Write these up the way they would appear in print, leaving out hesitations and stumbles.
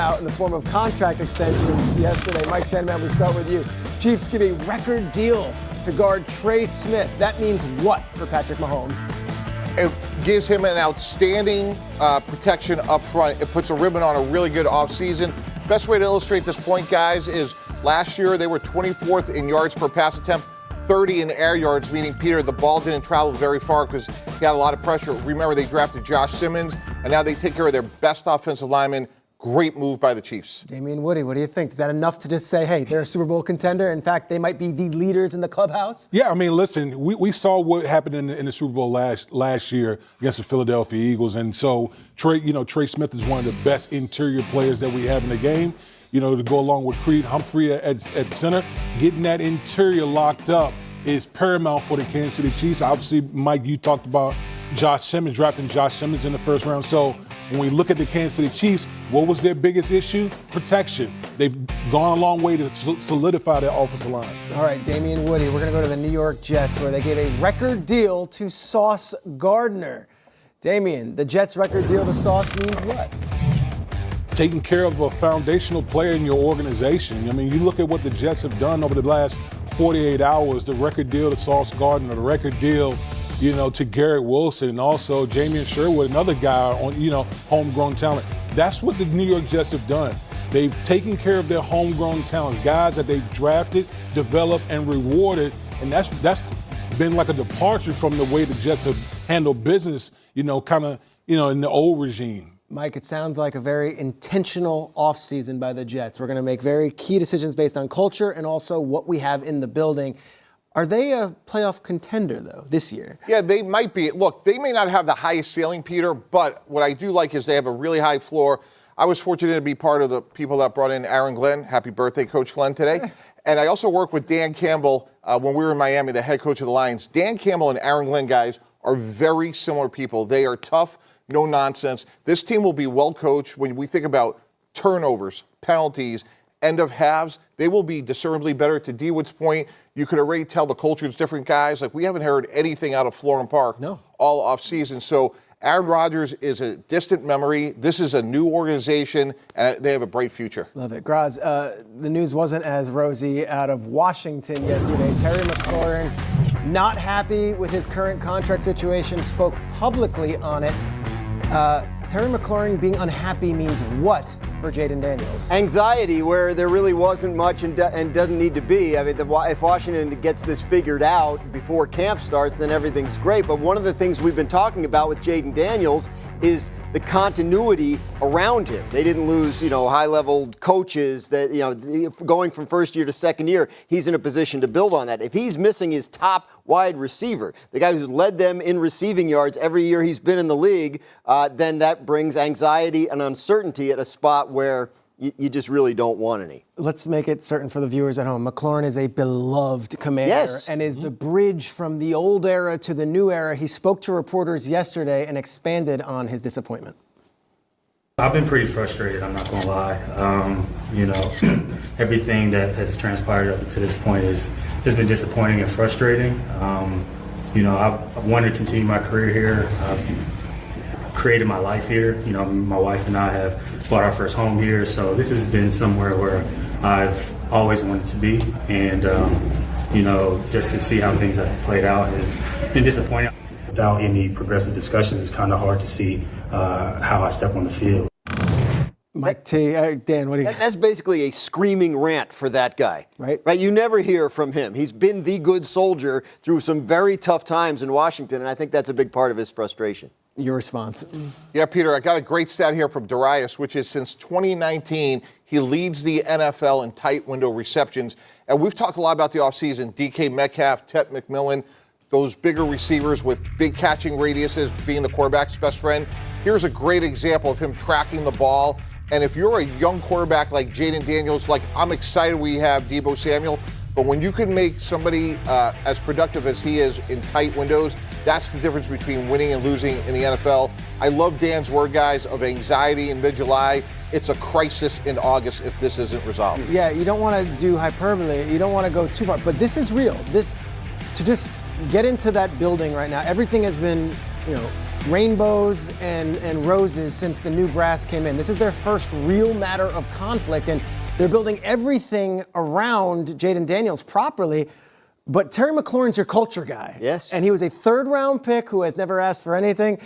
out in the form of contract extensions yesterday. Mike Tanneman, we start with you. Chiefs give a record deal to guard Trey Smith. That means what for Patrick Mahomes? It gives him an outstanding protection up front. It puts a ribbon on a really good offseason. Best way to illustrate this point, guys, is last year they were 24th in yards per pass attempt, 30 in air yards, meaning, Peter, the ball didn't travel very far because he had a lot of pressure. Remember, they drafted Josh Simmons, and now they take care of their best offensive lineman. Great move by the Chiefs. Damian Woody, what do you think? Is that enough to just say, hey, they're a Super Bowl contender? In fact, they might be the leaders in the clubhouse? Yeah, I mean, listen, we saw what happened in the Super Bowl last year against the Philadelphia Eagles. And so Trey Smith is one of the best interior players that we have in the game. To go along with Creed Humphrey at center, getting that interior locked up is paramount for the Kansas City Chiefs. Obviously, Mike, you talked about drafting Josh Simmons in the first round. So when we look at the Kansas City Chiefs, what was their biggest issue? Protection. They've gone a long way to solidify their offensive line. All right, Damian Woody, we're going to go to the New York Jets, where they gave a record deal to Sauce Gardner. Damian, the Jets' record deal to Sauce means what? Taking care of a foundational player in your organization. I mean, you look at what the Jets have done over the last 48 hours, the record deal to Sauce Gardner, the record deal, to Garrett Wilson, and also Jamian Sherwood, another guy on, homegrown talent. That's what the New York Jets have done. They've taken care of their homegrown talents, guys that they've drafted, developed, and rewarded, and that's been like a departure from the way the Jets have handled business, in the old regime. Mike, it sounds like a very intentional offseason by the Jets. We're going to make very key decisions based on culture and also what we have in the building. Are they a playoff contender, though, this year? Yeah, they might be. Look, they may not have the highest ceiling, Peter, but what I do like is they have a really high floor. I was fortunate to be part of the people that brought in Aaron Glenn. Happy birthday, Coach Glenn, today. And I also worked with Dan Campbell when we were in Miami, the head coach of the Lions. Dan Campbell and Aaron Glenn, guys, are very similar people. They are tough. No nonsense. This team will be well coached. When we think about turnovers, penalties, end of halves, they will be discernibly better. To D Wood's point, you could already tell the culture is different, guys. Like, we haven't heard anything out of Florham Park all offseason. So Aaron Rodgers is a distant memory. This is a new organization, and they have a bright future. Love it. Graz, the news wasn't as rosy out of Washington yesterday. Terry McLaurin, not happy with his current contract situation, spoke publicly on it. Terry McLaurin being unhappy means what for Jaden Daniels? Anxiety, where there really wasn't much and doesn't need to be. I mean, if Washington gets this figured out before camp starts, then everything's great. But one of the things we've been talking about with Jaden Daniels is the continuity around him. They didn't lose, high-level coaches that, going from first year to second year, he's in a position to build on that. If he's missing his top wide receiver, the guy who's led them in receiving yards every year he's been in the league, then that brings anxiety and uncertainty at a spot where you just really don't want any. Let's make it certain for the viewers at home. McLaurin is a beloved commander and is the bridge from the old era to the new era. He spoke to reporters yesterday and expanded on his disappointment. I've been pretty frustrated, I'm not going to lie. Everything that has transpired up to this point has just been disappointing and frustrating. I wanted to continue my career here. I've created my life here. My wife and I have bought our first home here, so this has been somewhere where I've always wanted to be, and just to see how things have played out has been disappointing. Without any progressive discussion, it's kind of hard to see how I step on the field. Mike T, Dan, what do you? That's basically a screaming rant for that guy, right? You never hear from him. He's been the good soldier through some very tough times in Washington, and I think that's a big part of his frustration. Your response? Yeah, Peter, I got a great stat here from Darius, which is since 2019, he leads the NFL in tight window receptions. And we've talked a lot about the offseason, DK Metcalf, Tet McMillan, those bigger receivers with big catching radiuses being the quarterback's best friend. Here's a great example of him tracking the ball. And if you're a young quarterback like Jaden Daniels, I'm excited we have Deebo Samuel, but when you can make somebody as productive as he is in tight windows, that's the difference between winning and losing in the NFL. I love Dan's word, guys, of anxiety in mid-July. It's a crisis in August if this isn't resolved. Yeah, you don't want to do hyperbole. You don't want to go too far, but this is real. To just get into that building right now, everything has been, rainbows and roses since the new brass came in. This is their first real matter of conflict, and they're building everything around Jaden Daniels properly. But Terry McLaurin's your culture guy. Yes. And he was a third-round pick who has never asked for anything.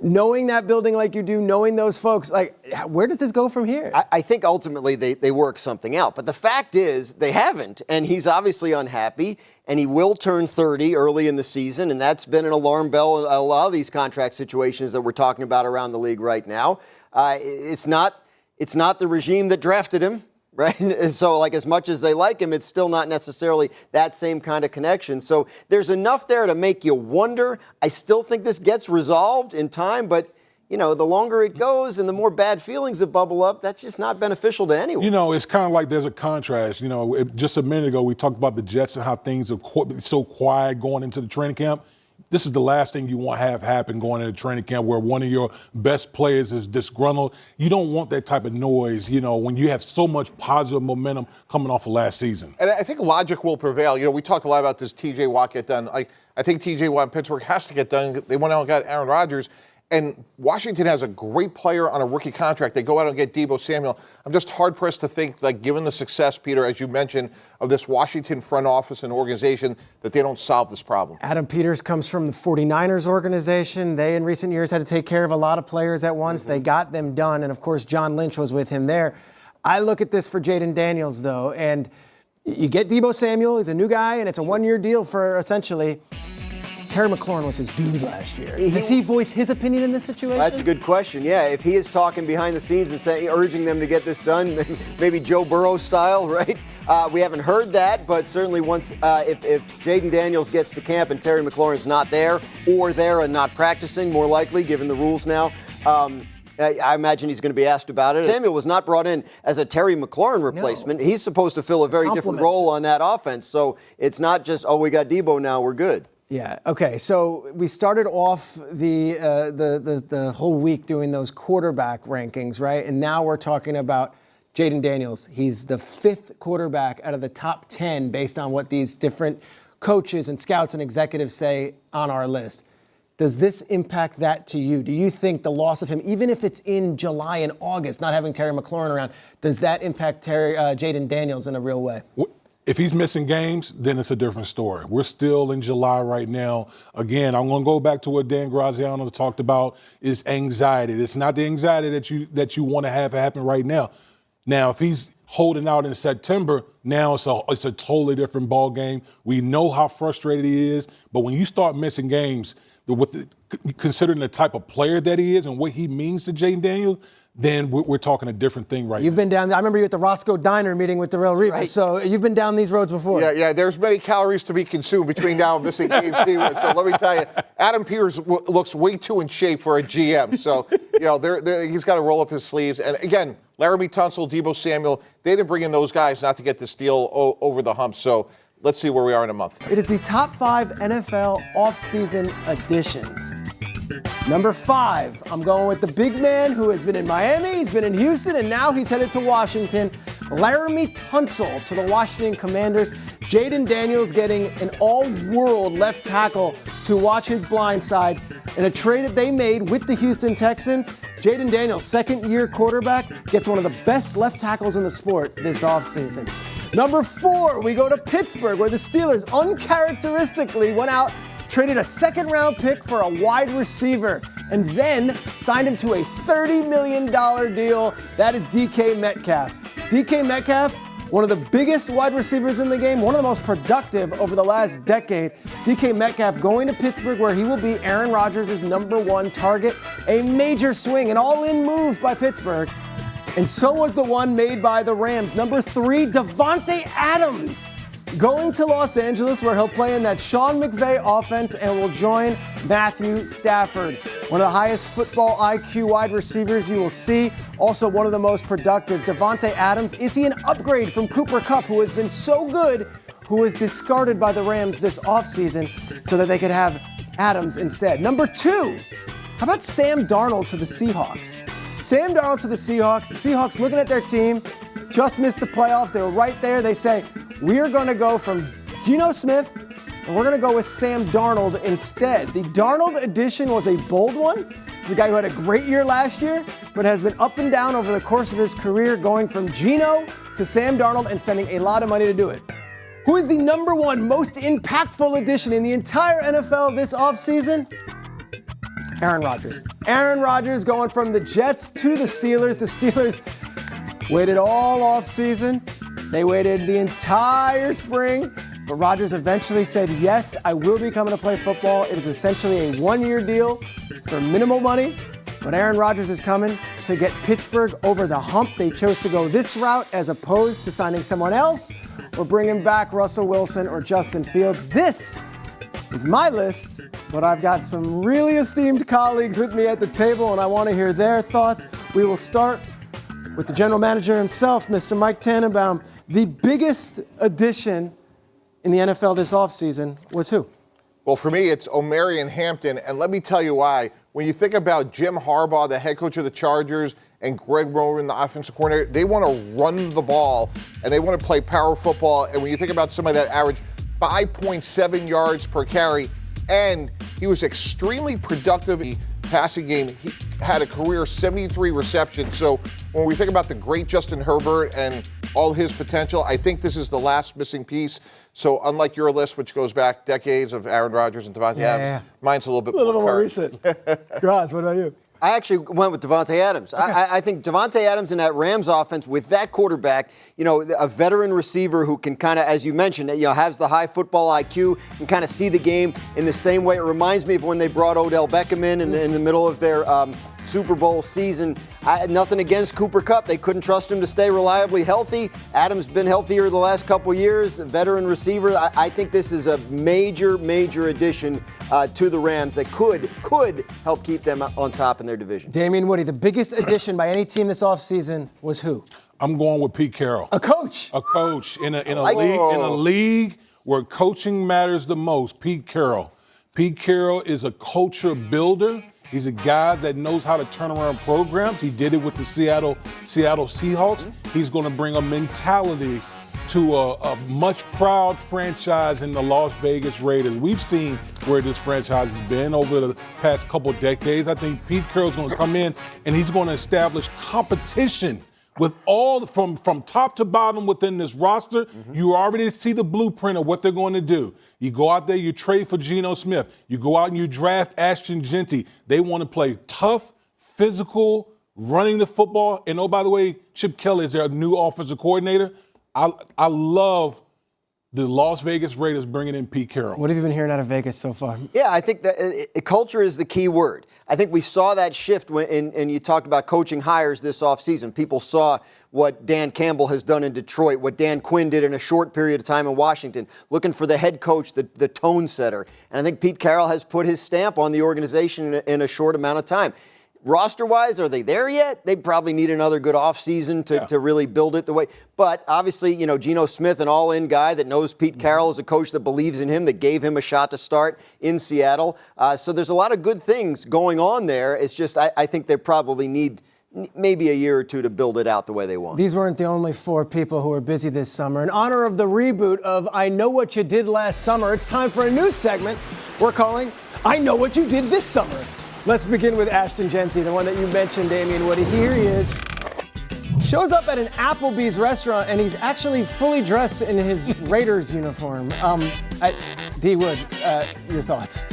Knowing that building like you do, knowing those folks, like, where does this go from here? I think ultimately they work something out. But the fact is they haven't, and he's obviously unhappy, and he will turn 30 early in the season, and that's been an alarm bell in a lot of these contract situations that we're talking about around the league right now. It's not the regime that drafted him. Right? And so, like, as much as they like him, it's still not necessarily that same kind of connection. So there's enough there to make you wonder. I still think this gets resolved in time, but, you know, the longer it goes and the more bad feelings that bubble up, that's just not beneficial to anyone. You know, it's kind of like there's a contrast. You know, just a minute ago, we talked about the Jets and how things are so quiet going into the training camp. This is the last thing you want to have happen going into training camp where one of your best players is disgruntled. You don't want that type of noise, you know, when you have so much positive momentum coming off of last season. And I think logic will prevail. You know, we talked a lot about this T.J. Watt get done. I think T.J. Watt in Pittsburgh has to get done. They went out and got Aaron Rodgers. And Washington has a great player on a rookie contract. They go out and get Deebo Samuel. I'm just hard-pressed to think, like, given the success, Peter, as you mentioned, of this Washington front office and organization, that they don't solve this problem. Adam Peters comes from the 49ers organization. They, in recent years, had to take care of a lot of players at once. They got them done. And, of course, John Lynch was with him there. I look at this for Jaden Daniels, though, and you get Deebo Samuel. He's a new guy, and it's a one-year deal for essentially – Terry McLaurin was his dude last year. Does he voice his opinion in this situation? That's a good question. Yeah, if he is talking behind the scenes and urging them to get this done, maybe Joe Burrow style, right? We haven't heard that, but certainly once if Jaden Daniels gets to camp and Terry McLaurin's not there or there and not practicing, more likely given the rules now. I imagine he's going to be asked about it. Samuel was not brought in as a Terry McLaurin replacement. No. He's supposed to fill a very different role on that offense. So it's not just, oh, we got Deebo now, we're good. Yeah. Okay. So we started off the whole week doing those quarterback rankings, right? And now we're talking about Jaden Daniels. He's the 5th quarterback out of the top 10 based on what these different coaches and scouts and executives say on our list. Does this impact that to you? Do you think the loss of him, even if it's in July and August, not having Terry McLaurin around, does that impact Jaden Daniels in a real way? If he's missing games, then it's a different story. We're still in July right now. Again, I'm going to go back to what Dan Graziano talked about, is anxiety. It's not the anxiety that you want to have happen right now. Now, if he's holding out in September, now it's a totally different ball game. We know how frustrated he is, but when you start missing games, considering the type of player that he is and what he means to Jaden Daniels, then we're talking a different thing right now. You've been down, I remember you at the Roscoe Diner meeting with Darrell Reeves, right. So you've been down these roads before. Yeah, there's many calories to be consumed between now and missing game 2. So let me tell you, Adam Peters looks way too in shape for a GM. So, you know, he's got to roll up his sleeves. And again, Laramie Tunsil, Deebo Samuel, they didn't bring in those guys not to get this deal over the hump. So let's see where we are in a month. It is the top 5 NFL offseason additions. Number 5, I'm going with the big man who has been in Miami, he's been in Houston, and now he's headed to Washington. Laramie Tunsil to the Washington Commanders. Jaden Daniels getting an all-world left tackle to watch his blind side. In a trade that they made with the Houston Texans, Jaden Daniels, second-year quarterback, gets one of the best left tackles in the sport this offseason. Number 4, we go to Pittsburgh, where the Steelers uncharacteristically went out, traded a second-round pick for a wide receiver, and then signed him to a $30 million deal. That is DK Metcalf. DK Metcalf, one of the biggest wide receivers in the game, one of the most productive over the last decade. DK Metcalf going to Pittsburgh, where he will be Aaron Rodgers' #1 target. A major swing, an all-in move by Pittsburgh. And so was the one made by the Rams. Number 3, Davante Adams, going to Los Angeles, where he'll play in that Sean McVay offense and will join Matthew Stafford. One of the highest football IQ wide receivers you will see. Also one of the most productive. Davante Adams, is he an upgrade from Cooper Kupp, who has been so good, who was discarded by the Rams this offseason so that they could have Adams instead? Number 2, how about Sam Darnold to the Seahawks? Sam Darnold to the Seahawks. The Seahawks looking at their team, just missed the playoffs. They were right there. They say, we are going to go from Geno Smith and we're going to go with Sam Darnold instead. The Darnold addition was a bold one. He's a guy who had a great year last year, but has been up and down over the course of his career, going from Geno to Sam Darnold and spending a lot of money to do it. Who is the number one most impactful addition in the entire NFL this offseason? Aaron Rodgers. Aaron Rodgers going from the Jets to the Steelers. The Steelers waited all offseason. They waited the entire spring, but Rodgers eventually said, yes, I will be coming to play football. It is essentially a one-year deal for minimal money, but Aaron Rodgers is coming to get Pittsburgh over the hump. They chose to go this route as opposed to signing someone else or bringing back Russell Wilson or Justin Fields. This is my list, but I've got some really esteemed colleagues with me at the table, and I want to hear their thoughts. We will start with the general manager himself, Mr. Mike Tannenbaum. The biggest addition in the NFL this offseason was who? Well, for me, it's Omarion Hampton, and let me tell you why. When you think about Jim Harbaugh, the head coach of the Chargers, and Greg Roman, the offensive coordinator, they want to run the ball, and they want to play power football. And when you think about somebody that averaged 5.7 yards per carry, and he was extremely productive in the passing game. He had a career 73 receptions. So when we think about the great Justin Herbert and all his potential, I think this is the last missing piece. So unlike your list, which goes back decades of Aaron Rodgers and Devontae Adams, mine's a little bit more recent. Graz, what about you? I actually went with Devontae Adams. Okay. I think Devontae Adams in that Rams offense with that quarterback, a veteran receiver who can kind of, as you mentioned, has the high football IQ and kind of see the game in the same way. It reminds me of when they brought Odell Beckham in the middle of their Super Bowl season. I had nothing against Cooper Kupp. They couldn't trust him to stay reliably healthy. Adams been healthier the last couple years, a veteran receiver. I think this is a major addition to the Rams that could help keep them on top in their division. Damian Woody, the biggest addition by any team this offseason was who? I'm going with Pete Carroll. A coach. A coach in a league where coaching matters the most. Pete Carroll. Pete Carroll is a culture builder. He's a guy that knows how to turn around programs. He did it with the Seattle Seahawks. He's going to bring a mentality to a much proud franchise in the Las Vegas Raiders. We've seen where this franchise has been over the past couple decades. I think Pete Carroll's going to come in and he's going to establish competition with all from top to bottom within this roster. You already see the blueprint of what they're going to do. You go out there, you trade for Geno Smith. You go out and you draft Ashton Genty. They want to play tough, physical, running the football. And oh, by the way, Chip Kelly is their new offensive coordinator. I love the Las Vegas Raiders bringing in Pete Carroll. What have you been hearing out of Vegas so far? Yeah, I think that culture is the key word. I think we saw that shift and you talked about coaching hires this offseason. People saw what Dan Campbell has done in Detroit, what Dan Quinn did in a short period of time in Washington, looking for the head coach, the tone setter. And I think Pete Carroll has put his stamp on the organization in a short amount of time. Roster-wise, are they there yet? They probably need another good offseason to really build it the way. But obviously, Geno Smith, an all-in guy that knows Pete Carroll is a coach that believes in him, that gave him a shot to start in Seattle. So there's a lot of good things going on there. It's just I think they probably need maybe a year or two to build it out the way they want. These weren't the only four people who were busy this summer. In honor of the reboot of I Know What You Did Last Summer, it's time for a new segment we're calling I Know What You Did This Summer. Let's begin with Ashton Genty, the one that you mentioned, Damian Woody. Here he is. Shows up at an Applebee's restaurant, and he's actually fully dressed in his Raiders uniform. D. Wood, your thoughts?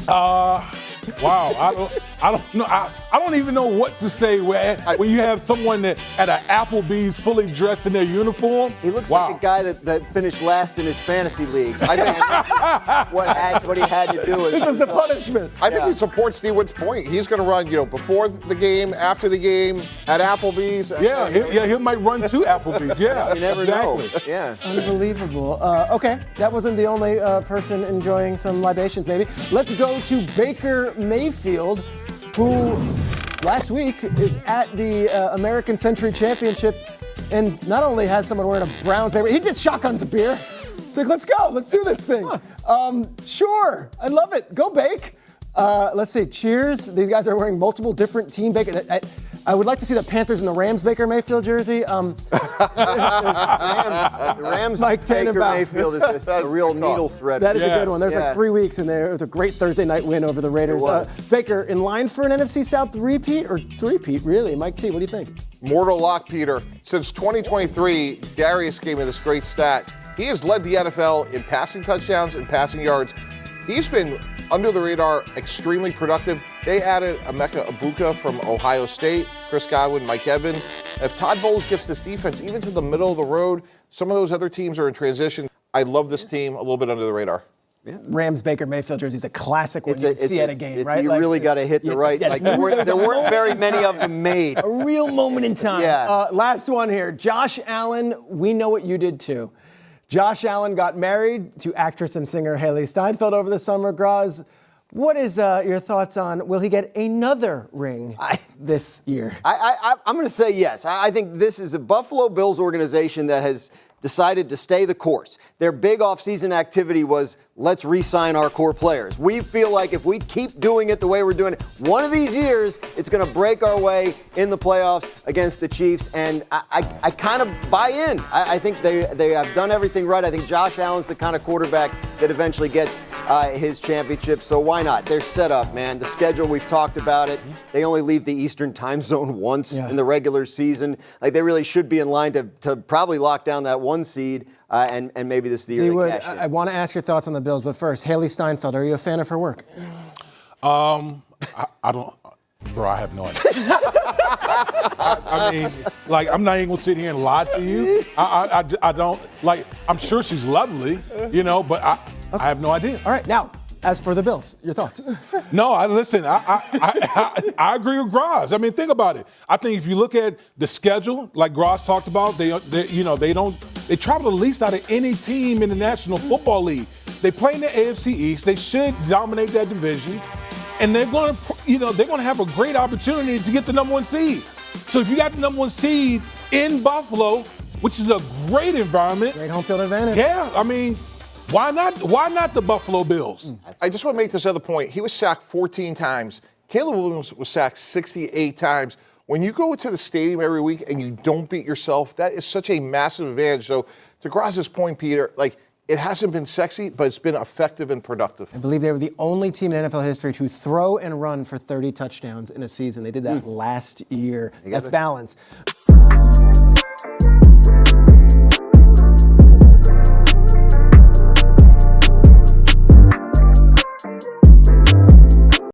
Wow, I don't know. I don't even know what to say when you have someone that at an Applebee's fully dressed in their uniform. He looks like a guy that finished last in his fantasy league. I think what he had to do. This was the punishment. I think he supports Steve Wood's point. He's going to run, before the game, after the game, at Applebee's. He might run to Applebee's. Yeah, you never know. Yeah, unbelievable. Okay, that wasn't the only person enjoying some libations. Maybe let's go to Baker Mayfield, who last week is at the American Century Championship and not only has someone wearing a Browns paper, he just shotguns a beer. It's like, let's go, let's do this thing. Sure, I love it. Go Bake. Let's see, cheers. These guys are wearing multiple different Team Baker. I would like to see the Panthers and the Rams Baker Mayfield jersey. The Rams Mike Baker Tannenbaum. Mayfield is a real needle thread. That is a Yes. good one. There's like 3 weeks in there. It was a great Thursday night win over the Raiders. was. Baker, in line for an NFC South repeat or three-peat, really? Mike T, what do you think? Mortal lock, Peter. Since 2023, Darius gave me this great stat. He has led the NFL in passing touchdowns and passing yards. He's been under the radar, extremely productive. They added Emeka Egbuka from Ohio State, Chris Godwin, Mike Evans. If Todd Bowles gets this defense even to the middle of the road, some of those other teams are in transition. I love this team a little bit under the radar. Rams Baker Mayfield jersey is a classic one you would see at a game, right? You Like, really got to hit the right. Like there weren't very many of them made. a real moment in time. Yeah. Last one here. Josh Allen, we know what you did too. Josh Allen got married to actress and singer Haley Steinfeld over the summer. Graz, what is your thoughts on, will he get another ring this year? I'm going to say yes. I think this is a Buffalo Bills organization that has decided to stay the course. Their big offseason activity was, let's re-sign our core players. We feel like if we keep doing it the way we're doing it, one of these years, it's going to break our way in the playoffs against the Chiefs, and I kind of buy in. I think they have done everything right. I think Josh Allen's the kind of quarterback that eventually gets his championship, so why not? They're set up, man. The schedule, we've talked about it. They only leave the Eastern time zone once in the regular season. Like, they really should be in line to probably lock down that 1 seed. And maybe this is the year they cash in. I want to ask your thoughts on the Bills, but first, Haley Steinfeld, are you a fan of her work? I don't, bro, I have no idea. I mean, like, I'm not even gonna sit here and lie to you. I don't, like, I'm sure she's lovely, you know, but I have no idea. All right, now, as for the Bills, your thoughts? No, I agree with Graz. I mean, think about it. I think if you look at the schedule, like Graz talked about, they travel the least out of any team in the National Football League. They play in the AFC East. They should dominate that division, and they're going to have a great opportunity to get the number 1 seed. So if you got the number 1 seed in Buffalo, which is a great environment, Great home field advantage. yeah, I mean, why not the Buffalo Bills? I just want to make this other point. He was sacked 14 times. Caleb Williams was sacked 68 times. When you go to the stadium every week and you don't beat yourself, that is such a massive advantage. So to Graz's point, Peter, like, it hasn't been sexy, but it's been effective and productive. I believe they were the only team in NFL history to throw and run for 30 touchdowns in a season. They did that last year. That's balance.